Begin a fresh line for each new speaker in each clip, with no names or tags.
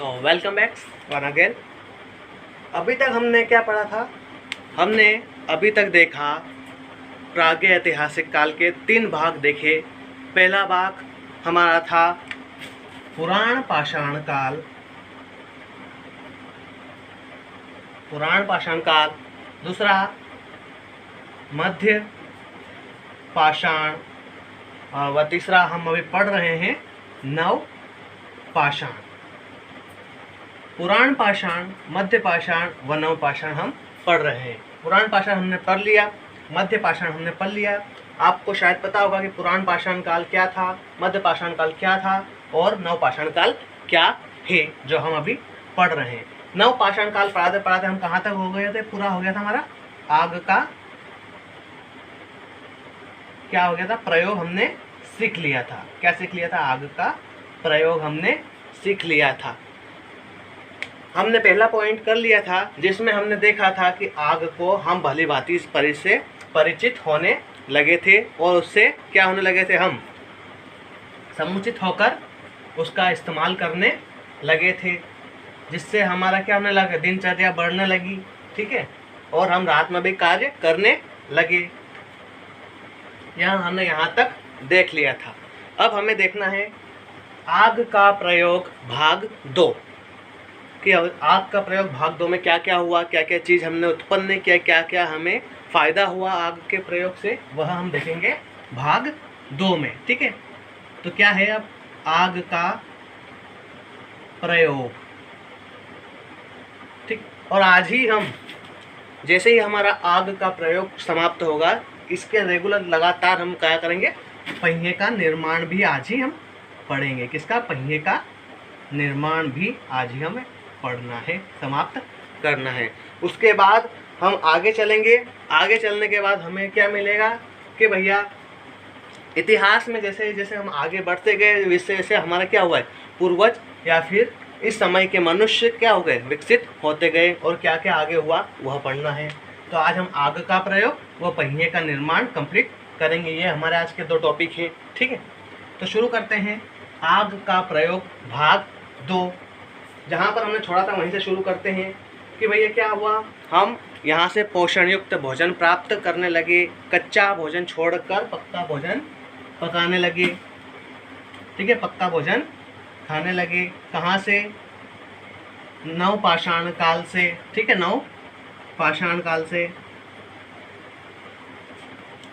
Welcome back one again. अभी तक हमने क्या पढ़ा था? हमने अभी तक देखा प्रागैतिहासिक ऐतिहासिक काल के 3 भाग देखे। पहला भाग हमारा था पुराण पाषाण काल, दूसरा मध्य पाषाण व तीसरा हम अभी पढ़ रहे हैं नव पाषाण। पुराण पाषाण, मध्य पाषाण व नव पाषाण हम पढ़ रहे हैं। पुराण पाषाण हमने पढ़ लिया, मध्य पाषाण हमने पढ़ लिया। आपको शायद पता होगा कि पुराण पाषाण काल क्या था, मध्य पाषाण काल क्या था और नव पाषाण काल क्या है, जो हम अभी पढ़ रहे हैं। नव पाषाण काल पढ़ाते पढ़ाते हम कहाँ तक हो गए थे? पूरा हो गया था हमारा आग का क्या हो गया था? प्रयोग हमने सीख लिया था। क्या सीख लिया था? आग का प्रयोग हमने सीख लिया था। हमने पहला पॉइंट कर लिया था जिसमें हमने देखा था कि आग को हम भली भांति इस से परिचित होने लगे थे और उससे क्या होने लगे थे? हम समुचित होकर उसका इस्तेमाल करने लगे थे, जिससे हमारा क्या होने लगा? दिनचर्या बढ़ने लगी, ठीक है, और हम रात में भी कार्य करने लगे। हमने यहाँ तक देख लिया था। अब हमें देखना है आग का प्रयोग भाग 2 कि आग का प्रयोग भाग 2 में क्या क्या हुआ, क्या क्या चीज़ हमने उत्पन्न किया, क्या क्या हमें फ़ायदा हुआ आग के प्रयोग से, वह हम देखेंगे भाग 2 में, ठीक है। तो क्या है अब आग का प्रयोग, ठीक। और आज ही हम जैसे ही हमारा आग का प्रयोग समाप्त होगा, इसके रेगुलर लगातार हम क्या करेंगे? पहिए का निर्माण भी आज ही हम पढ़ेंगे। किसका? पहिए का निर्माण भी आज ही हमें पढ़ना है, समाप्त करना है। उसके बाद हम आगे चलेंगे। आगे चलने के बाद हमें क्या मिलेगा कि भैया इतिहास में जैसे जैसे हम आगे बढ़ते गए, वैसे वैसे हमारा क्या हुआ है? पूर्वज या फिर इस समय के मनुष्य क्या हो गए? विकसित होते गए, और क्या क्या आगे हुआ वह पढ़ना है। तो आज हम आग का प्रयोग व पहिए का निर्माण कंप्लीट करेंगे। ये हमारे आज के 2 टॉपिक हैं, ठीक है। तो शुरू करते हैं आग का प्रयोग भाग 2। जहाँ पर हमने छोड़ा था वहीं से शुरू करते हैं कि भैया क्या हुआ? हम यहाँ से पोषण युक्त भोजन प्राप्त करने लगे, कच्चा भोजन छोड़कर पक्का भोजन पकाने लगे, ठीक है, पक्का भोजन खाने लगे। कहाँ से? नव पाषाण काल से, ठीक है, नव पाषाण काल से।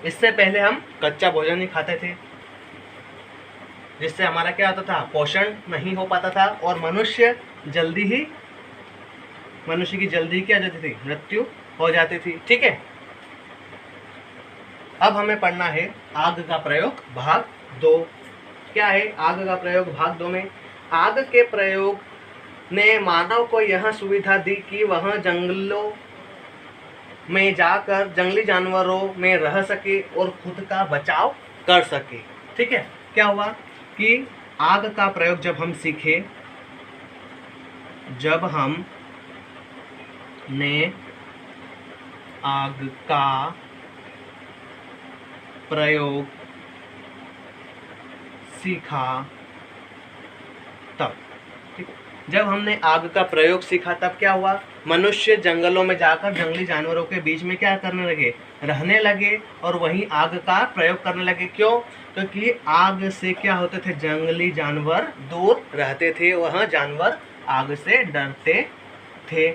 इससे पहले हम कच्चा भोजन ही खाते थे, जिससे हमारा क्या होता था? पोषण नहीं हो पाता था और मनुष्य की जल्दी क्या जाती थी? मृत्यु हो जाती थी, ठीक है। अब हमें पढ़ना है आग का प्रयोग भाग 2। क्या है आग का प्रयोग भाग 2 में? आग के प्रयोग ने मानव को यह सुविधा दी कि वह जंगलों में जाकर जंगली जानवरों में रह सके और खुद का बचाव कर सके, ठीक है। क्या हुआ कि आग का प्रयोग जब हम सीखे, जब हम ने आग का प्रयोग सीखा तब, ठीक। जब हमने आग का प्रयोग सीखा तब क्या हुआ? मनुष्य जंगलों में जाकर जंगली जानवरों के बीच में क्या करने लगे? रहने लगे और वहीं आग का प्रयोग करने लगे। क्यों? क्योंकि आग से क्या होते थे? जंगली जानवर दूर रहते थे, वह जानवर आग से डरते थे,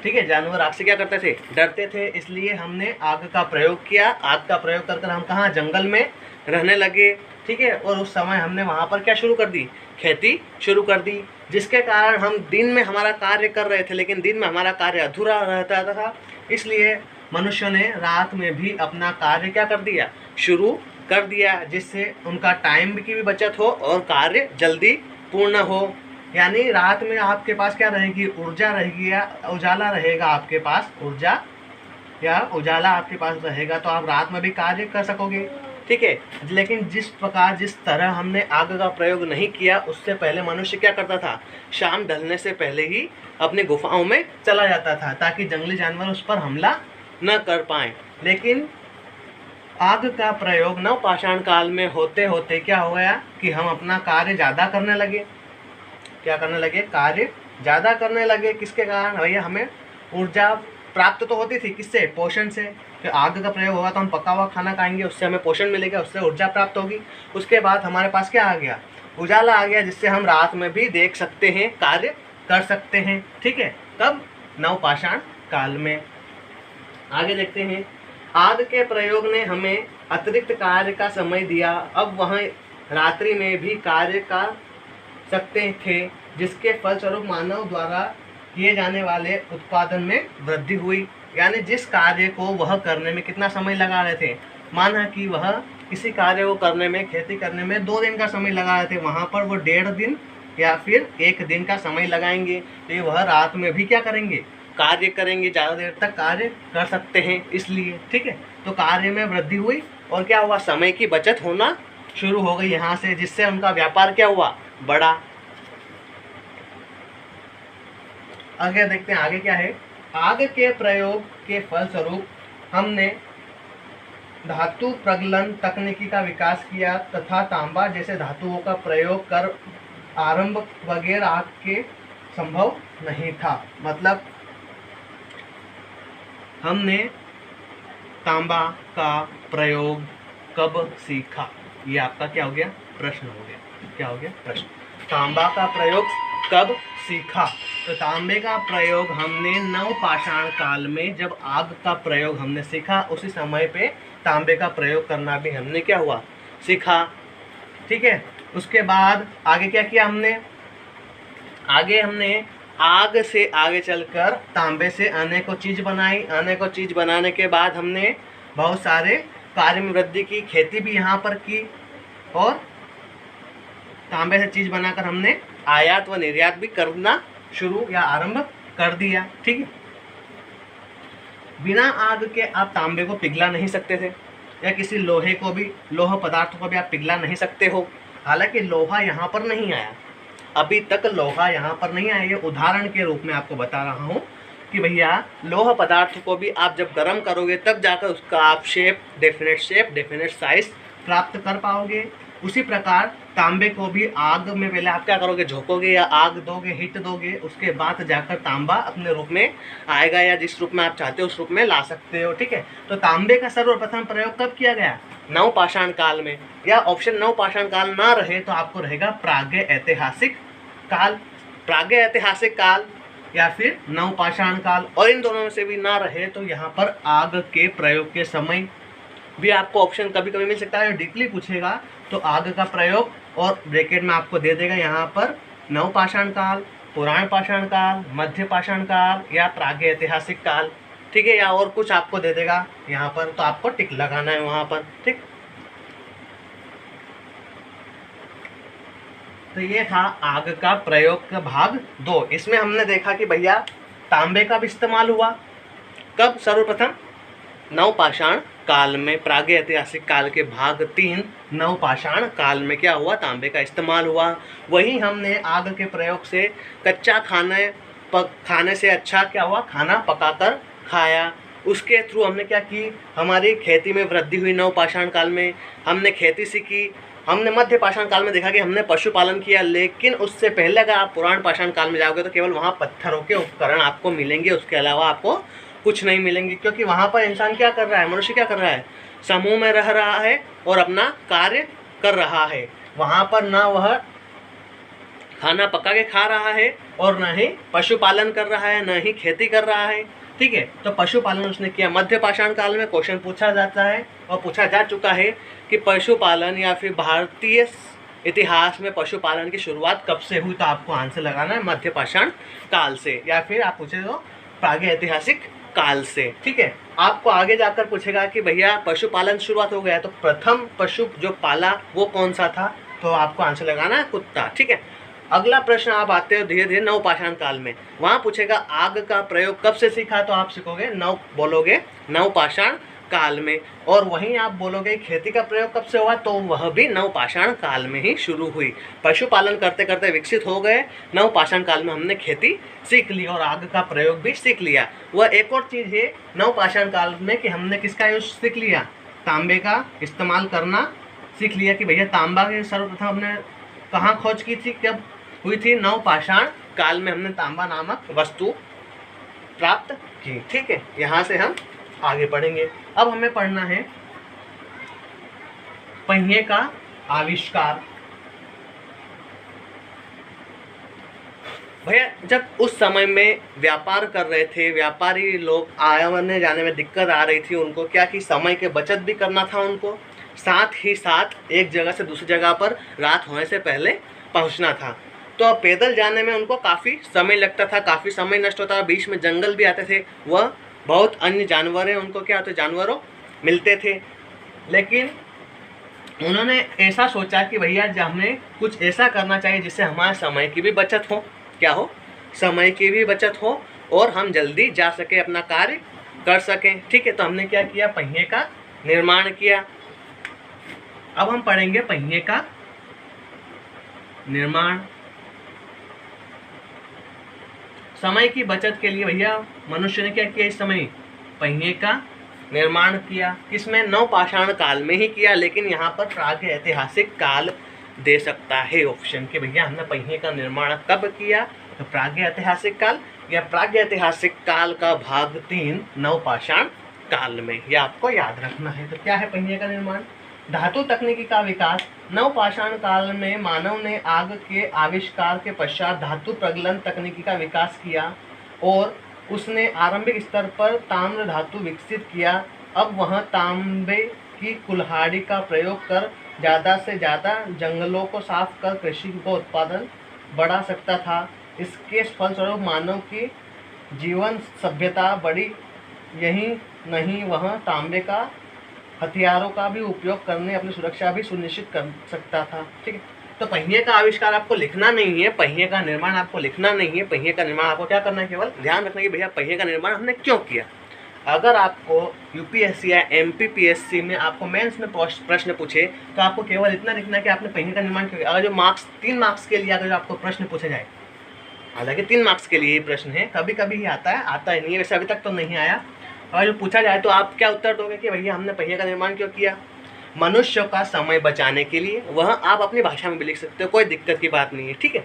ठीक है। जानवर आग से क्या करते थे? डरते थे। इसलिए हमने आग का प्रयोग किया। आग का प्रयोग कर हम कहाँ? जंगल में रहने लगे, ठीक है। और उस समय हमने वहाँ पर क्या शुरू कर दी? खेती शुरू कर दी, जिसके कारण हम दिन में हमारा कार्य कर रहे थे, लेकिन दिन में हमारा कार्य अधूरा रहता था। इसलिए मनुष्यों ने रात में भी अपना कार्य क्या कर दिया? शुरू कर दिया, जिससे उनका टाइम की भी बचत हो और कार्य जल्दी पूर्ण हो। यानी रात में आपके पास क्या रहेगी? ऊर्जा रहेगी या उजाला रहेगा आपके पास, ऊर्जा या उजाला आपके पास रहेगा, तो आप रात में भी कार्य कर सकोगे, ठीक है। लेकिन जिस तरह हमने आग का प्रयोग नहीं किया, उससे पहले मनुष्य क्या करता था? शाम ढलने से पहले ही अपनी गुफाओं में चला जाता था, ताकि जंगली जानवर उस पर हमला न कर पाए। लेकिन आग का प्रयोग नव पाषाण काल में होते होते क्या हो गया कि हम अपना कार्य ज़्यादा करने लगे, क्या करने लगे, कार्य ज़्यादा करने लगे। किसके कारण भैया, हमें ऊर्जा प्राप्त तो होती थी, किससे, पोषण से। तो आग का प्रयोग होगा तो हम पका हुआ खाना खाएंगे, उससे हमें पोषण मिलेगा, उससे ऊर्जा प्राप्त होगी। उसके बाद हमारे पास क्या आ गया, उजाला आ गया, जिससे हम रात में भी देख सकते हैं, कार्य कर सकते हैं। ठीक है, कब, नवपाषाण काल में। आगे देखते हैं, आग के प्रयोग ने हमें अतिरिक्त कार्य का समय दिया। अब वह रात्रि में भी कार्य कर सकते थे, जिसके फलस्वरूप मानव द्वारा किए जाने वाले उत्पादन में वृद्धि हुई। यानी जिस कार्य को वह करने में कितना समय लगा रहे थे, माना कि वह किसी कार्य को करने में, खेती करने में 2 दिन का समय लगा रहे थे, वहाँ पर वो 1.5 दिन या फिर 1 दिन का समय लगाएंगे। तो वह रात में भी क्या करेंगे, कार्य करेंगे, ज़्यादा देर तक कार्य कर सकते हैं इसलिए। ठीक है, तो कार्य में वृद्धि हुई और क्या हुआ, समय की बचत होना शुरू हो गई यहाँ से, जिससे उनका व्यापार क्या हुआ, बढ़ा। आगे देखते हैं, आगे क्या है, आग के प्रयोग के फलस्वरूप हमने धातु प्रगलन तकनीकी का विकास किया तथा तांबा जैसे धातुओं का प्रयोग कर आरंभ वगैरह आग के संभव नहीं था। मतलब हमने तांबा का प्रयोग कब सीखा, ये आपका क्या हो गया, प्रश्न हो गया। क्या हो गया, प्रश्न। तांबा का प्रयोग कब सीखा, तो तांबे का प्रयोग हमने नवपाषाण काल में, जब आग का प्रयोग हमने सीखा, उसी समय पे तांबे का प्रयोग करना भी हमने क्या हुआ, सीखा। ठीक है, उसके बाद आगे क्या किया हमने, आगे हमने आग से आगे चलकर तांबे से अनेकों चीज बनाई। अनेकों चीज बनाने के बाद हमने बहुत सारे कार्य में वृद्धि की, खेती भी यहाँ पर की, और तांबे से चीज बनाकर हमने आयात व निर्यात भी करना शुरू या आरंभ कर दिया। ठीक है, बिना आग के आप तांबे को पिघला नहीं सकते थे, या किसी लोहे को भी, लोह पदार्थ को भी आप पिघला नहीं सकते हो। हालांकि लोहा यहाँ पर नहीं आया, अभी तक लोहा यहाँ पर नहीं आया। ये उदाहरण के रूप में आपको बता रहा हूँ कि भैया लोह पदार्थ को भी आप जब गर्म करोगे तब जाकर उसका आप शेप, डेफिनेट साइज प्राप्त कर पाओगे। उसी प्रकार तांबे को भी आग में पहले आप क्या करोगे, झोंकोगे या आग दोगे, हीट दोगे, उसके बाद जाकर तांबा अपने रूप में आएगा, या जिस रूप में आप चाहते हो उस रूप में ला सकते हो। ठीक है, तो तांबे का सर्वप्रथम प्रयोग कब किया गया, नवपाषाण काल में। या ऑप्शन नवपाषाण काल ना रहे तो आपको रहेगा प्राग्ञ ऐतिहासिक काल, प्राग्ञ ऐतिहासिक काल या फिर नवपाषाण काल। और इन दोनों में से भी ना रहे तो यहाँ पर आग के प्रयोग के समय भी आपको ऑप्शन कभी कभी मिल सकता है। डीपली पूछेगा तो आग का प्रयोग और ब्रैकेट में आपको दे देगा यहाँ पर नवपाषाण काल, पुराण पाषाण काल, मध्य पाषाण काल या प्राग्ञ ऐतिहासिक काल। ठीक है, या और कुछ आपको दे देगा यहाँ पर, तो आपको टिक लगाना है वहाँ पर। ठीक, तो ये था आग का प्रयोग का भाग 2। इसमें हमने देखा कि भैया तांबे का भी इस्तेमाल हुआ, कब, सर्वप्रथम नवपाषाण काल में। प्राग्ञ ऐतिहासिक काल के भाग 3 नवपाषाण काल में क्या हुआ, तांबे का इस्तेमाल हुआ। वहीं हमने आग के प्रयोग से कच्चा खाने से अच्छा क्या हुआ, खाना पकाकर खाया। उसके थ्रू हमने क्या की, हमारी खेती में वृद्धि हुई। नवपाषाण काल में हमने खेती सीखी। हमने मध्य पाषाण काल में देखा कि हमने पशुपालन किया, लेकिन उससे पहले अगर आप पुराण पाषाण काल में जाओगे तो केवल वहाँ पत्थरों के उपकरण आपको मिलेंगे, उसके अलावा आपको कुछ नहीं मिलेंगे। क्योंकि वहाँ पर इंसान क्या कर रहा है, मनुष्य क्या कर रहा है, समूह में रह रहा है और अपना कार्य कर रहा है। वहाँ पर ना वह खाना पका के खा रहा है और न ही पशुपालन कर रहा है, न ही खेती कर रहा है। ठीक है, तो पशुपालन उसने किया। मध्य पाषाण काल में क्वेश्चन पूछा जाता है और पूछा जा चुका है कि पशुपालन या फिर भारतीय इतिहास में पशुपालन की शुरुआत कब से हुई, तो आपको आंसर लगाना है मध्य पाषाण काल से, या फिर आप पूछे तो प्राग्ञ ऐतिहासिक काल से। ठीक है, आपको आगे जाकर पूछेगा कि भैया पशुपालन शुरुआत हो गया तो प्रथम पशु जो पाला वो कौन सा था, तो आपको आंसर लगाना है कुत्ता। ठीक है, अगला प्रश्न आप आते हो धीरे धीरे नवपाषाण काल में। वहाँ पूछेगा आग का प्रयोग कब से सीखा, तो आप सीखोगे बोलोगे नवपाषाण काल में। और वहीं आप बोलोगे खेती का प्रयोग कब से हुआ, तो वह भी नवपाषाण काल में ही शुरू हुई। पशुपालन करते करते विकसित हो गए, नवपाषाण काल में हमने खेती सीख ली और आग का प्रयोग भी सीख लिया। वह एक और चीज़ है नवपाषाण काल में कि हमने किसका यूज सीख लिया, तांबे का इस्तेमाल करना सीख लिया। कि भैया तांबा के सर्वप्रथम हमने कहाँ खोज की थी, कब, हुई थी? नवपाषाण काल में हमने तांबा नामक वस्तु प्राप्त की। ठीक है, यहाँ से हम आगे पढ़ेंगे। अब हमें पढ़ना है पहिए का आविष्कार। भैया जब उस समय में व्यापार कर रहे थे, व्यापारी लोग आने जाने में दिक्कत आ रही थी उनको, क्या कि समय के बचत भी करना था उनको, साथ ही साथ एक जगह से दूसरी जगह पर रात होने से पहले पहुंचना था। तो अब पैदल जाने में उनको काफ़ी समय लगता था, काफ़ी समय नष्ट होता था, बीच में जंगल भी आते थे, वह बहुत अन्य जानवरें उनको क्या होते जानवरों मिलते थे। लेकिन उन्होंने ऐसा सोचा कि भैया हमें कुछ ऐसा करना चाहिए जिससे हमारे समय की भी बचत हो, क्या हो, समय की भी बचत हो और हम जल्दी जा सके, अपना कार्य कर सकें। ठीक है, तो हमने क्या किया, पहिए का निर्माण किया। अब हम पढ़ेंगे पहिए का निर्माण। समय की बचत के लिए भैया मनुष्य ने क्या किया, इस समय पहिए का निर्माण किया। किसमें? नवपाषाण काल में ही किया, लेकिन यहाँ पर प्राग ऐतिहासिक काल दे सकता है ऑप्शन के भैया हमने पहिए का निर्माण कब किया, तो प्राग ऐतिहासिक काल या प्राग ऐतिहासिक काल का भाग 3 नवपाषाण काल में, यह आपको याद रखना है। तो क्या है पहिए का निर्माण? धातु तकनीकी का विकास। नवपाषाण काल में मानव ने आग के आविष्कार के पश्चात धातु प्रगलन तकनीकी का विकास किया और उसने आरंभिक स्तर पर ताम्र धातु विकसित किया। अब वह तांबे की कुल्हाड़ी का प्रयोग कर ज़्यादा से ज़्यादा जंगलों को साफ कर कृषि का उत्पादन बढ़ा सकता था। इसके फलस्वरूप मानव की जीवन सभ्यता बढ़ी। यही नहीं, वह तांबे का हथियारों का भी उपयोग करने अपनी सुरक्षा भी सुनिश्चित कर सकता था। ठीक है, तो पहिए का आविष्कार आपको लिखना नहीं है, पहिए का निर्माण आपको लिखना नहीं है। पहिए का निर्माण आपको क्या करना है, केवल ध्यान रखना कि भैया पहिए का निर्माण हमने क्यों किया। अगर आपको यूपीएससी या एमपीपीएससी में आपको मेंस में प्रश्न पूछे तो आपको केवल इतना लिखना है कि आपने पहिए का निर्माण क्यों किया। अगर जो मार्क्स 3 मार्क्स के लिए अगर जो आपको प्रश्न पूछा जाए, हालांकि 3 मार्क्स के लिए ये प्रश्न है, कभी कभी ही आता है, आता ही नहीं है, वैसे अभी तक तो नहीं आया। और जो पूछा जाए तो आप क्या उत्तर दोगे कि भैया हमने पहिए का निर्माण क्यों किया? मनुष्य का समय बचाने के लिए। वह आप अपनी भाषा में भी लिख सकते हो, कोई दिक्कत की बात नहीं है। ठीक है,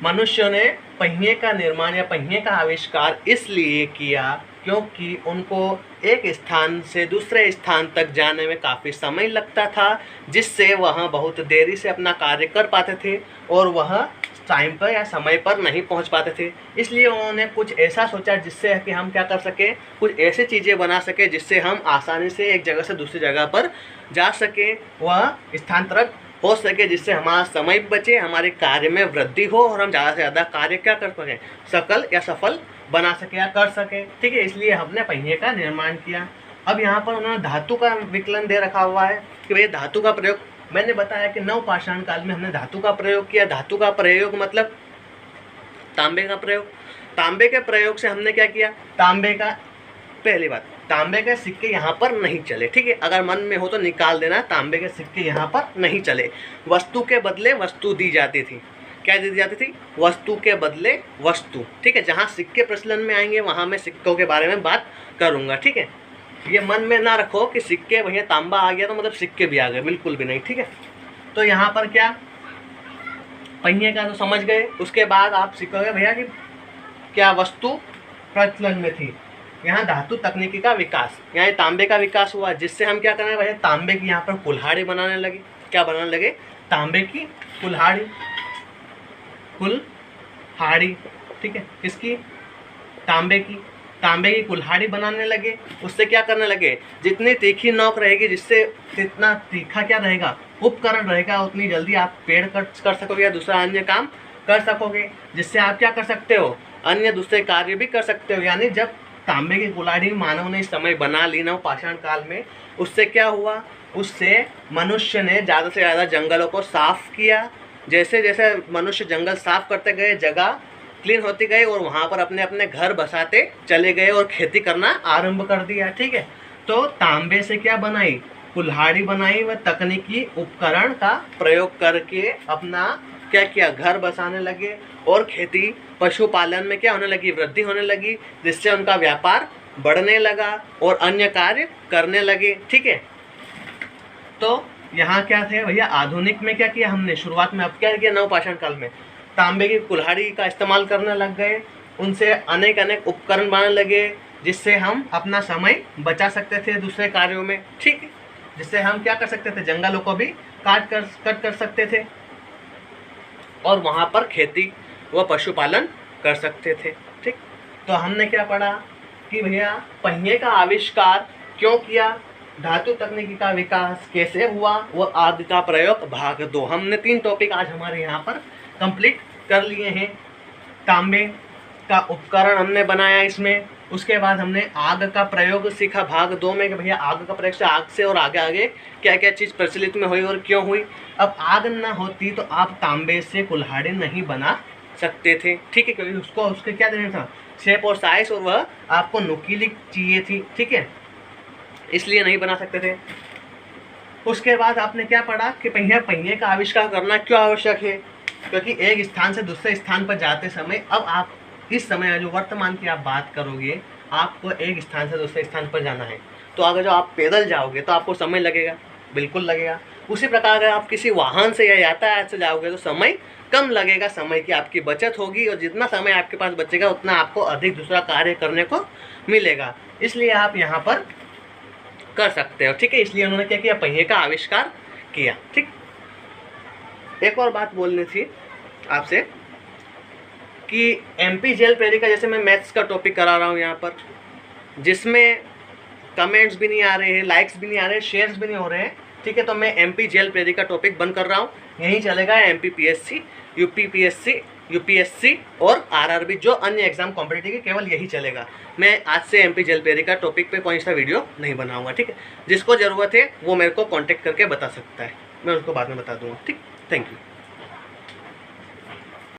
मनुष्य ने पहिए का निर्माण या पहिए का आविष्कार इसलिए किया क्योंकि उनको एक स्थान से दूसरे स्थान तक जाने में काफ़ी समय लगता था, जिससे वह बहुत देरी से अपना कार्य कर पाते थे और वह टाइम पर या समय पर नहीं पहुंच पाते थे। इसलिए उन्होंने कुछ ऐसा सोचा जिससे कि हम क्या कर सकें, कुछ ऐसी चीज़ें बना सकें जिससे हम आसानी से एक जगह से दूसरी जगह पर जा सकें, वह स्थानांतरित हो सके, जिससे हमारा समय बचे, हमारे कार्य में वृद्धि हो और हम ज़्यादा से ज़्यादा कार्य क्या कर सकें, सकल या सफल बना सके या कर सकें। ठीक है, इसलिए हमने पहिए का निर्माण किया। अब यहाँ पर उन्होंने धातु का विकलन दे रखा हुआ है कि भैया धातु का प्रयोग, मैंने बताया कि नवपाषाण काल में हमने धातु का प्रयोग किया। धातु का प्रयोग मतलब तांबे का प्रयोग। तांबे के प्रयोग से हमने क्या किया, तांबे का, पहली बात, तांबे के सिक्के यहाँ पर नहीं चले। ठीक है, अगर मन में हो तो निकाल देना, तांबे के सिक्के यहाँ पर नहीं चले। वस्तु के बदले वस्तु दी जाती थी। क्या दी जाती थी? वस्तु के बदले वस्तु। ठीक है, जहाँ सिक्के प्रचलन में आएंगे वहाँ मैं सिक्कों के बारे में बात करूँगा। ठीक है, ये मन में ना रखो कि सिक्के भैया तांबा आ गया तो मतलब सिक्के भी आ गए, बिल्कुल भी नहीं। ठीक है, तो यहाँ पर क्या, पहिए का तो समझ गए। उसके बाद आप सीखोगे भैया कि क्या वस्तु प्रचलन में थी। यहाँ धातु तकनीकी का विकास, यहाँ तांबे का विकास हुआ, जिससे हम क्या करें भैया, तांबे की यहाँ पर कुल्हाड़ी बनाने लगे। क्या बनाने लगे? तांबे की कुल्हाड़ी। कुल्हाड़ी, ठीक है, किसकी? तांबे की। तांबे की कुल्हाड़ी बनाने लगे। उससे क्या करने लगे, जितनी तीखी नोक रहेगी, जिससे जितना तीखा क्या रहेगा, उपकरण रहेगा, उतनी जल्दी आप पेड़ कर सकोगे या दूसरा अन्य काम कर सकोगे, जिससे आप क्या कर सकते हो, अन्य दूसरे कार्य भी कर सकते हो। यानी जब तांबे की कुल्हाड़ी मानव ने इस समय बना ली नवपाषाण काल में, उससे क्या हुआ, उससे मनुष्य ने ज़्यादा से ज़्यादा जंगलों को साफ किया। जैसे जैसे मनुष्य जंगल साफ करते गए, जगह क्लीन होती गई और वहाँ पर अपने अपने घर बसाते चले गए और खेती करना आरंभ कर दिया। ठीक है, तो तांबे से क्या बनाई, कुल्हाड़ी बनाई व तकनीकी उपकरण का प्रयोग करके अपना क्या किया, घर बसाने लगे और खेती पशुपालन में क्या होने लगी, वृद्धि होने लगी, जिससे उनका व्यापार बढ़ने लगा और अन्य कार्य करने लगे। ठीक है, तो यहाँ क्या थे भैया, आधुनिक में क्या किया हमने शुरुआत में, अब क्या किया नवपाषाण काल में तांबे की कुल्हाड़ी का इस्तेमाल करने लग गए, उनसे अनेक अनेक उपकरण बनाने लगे जिससे हम अपना समय बचा सकते थे दूसरे कार्यों में, ठीक है, जिससे हम क्या कर सकते थे, जंगलों को भी कट कर सकते थे और वहाँ पर खेती व पशुपालन कर सकते थे, ठीक। तो हमने क्या पढ़ा कि भैया पहिए का आविष्कार क्यों किया, धातु तकनीकी का विकास कैसे हुआ, वो आग का प्रयोग भाग 2। हमने 3 टॉपिक आज हमारे यहाँ पर कंप्लीट कर लिए हैं। तांबे का उपकरण हमने बनाया इसमें, उसके बाद हमने आग का प्रयोग सीखा भाग 2 में कि भैया आग का प्रयोग से आग से और आगे आगे क्या क्या चीज़ प्रचलित में हुई और क्यों हुई। अब आग ना होती तो आप तांबे से कुल्हाड़ी नहीं बना सकते थे, ठीक है, क्योंकि उसको उसके क्या देना था, शेप और साइज, और वह आपको नुकीली चाहिए थी, ठीक है, इसलिए नहीं बना सकते थे। उसके बाद आपने क्या पढ़ा कि पहिए का आविष्कार करना क्यों आवश्यक है, क्योंकि एक स्थान से दूसरे स्थान पर जाते समय, अब आप इस समय जो वर्तमान की आप बात करोगे, आपको एक स्थान से दूसरे स्थान पर जाना है, तो अगर जो आप पैदल जाओगे तो आपको समय लगेगा, बिल्कुल लगेगा। उसी प्रकार अगर आप किसी वाहन से या यातायात से जाओगे तो समय कम लगेगा, समय की आपकी बचत होगी, और जितना समय आपके पास बचेगा उतना आपको अधिक दूसरा कार्य करने को मिलेगा, इसलिए आप यहाँ पर कर सकते हो, ठीक है। इसलिए उन्होंने क्या किया, पहिए का आविष्कार किया, ठीक। एक और बात बोलनी थी आपसे कि MP जेल पेरी का, जैसे मैं मैथ्स का टॉपिक करा रहा हूँ यहाँ पर, जिसमें कमेंट्स भी नहीं आ रहे हैं, लाइक्स भी नहीं आ रहे हैं, शेयर्स भी नहीं हो रहे हैं, ठीक है, तो मैं MP जेल पेरी का टॉपिक बंद कर रहा हूँ, यही चलेगा MPPSC, UPPSC, UPSC और RRB, जो अन्य एग्जाम कॉम्पिटिटिव के केवल यही चलेगा। मैं आज से MP जेल पेरी का टॉपिक पे कोई सा वीडियो नहीं बनाऊंगा, ठीक है। जिसको ज़रूरत है वो मेरे को कांटेक्ट करके बता सकता है, मैं उसको बाद में बता दूंगा, ठीक। Thank you.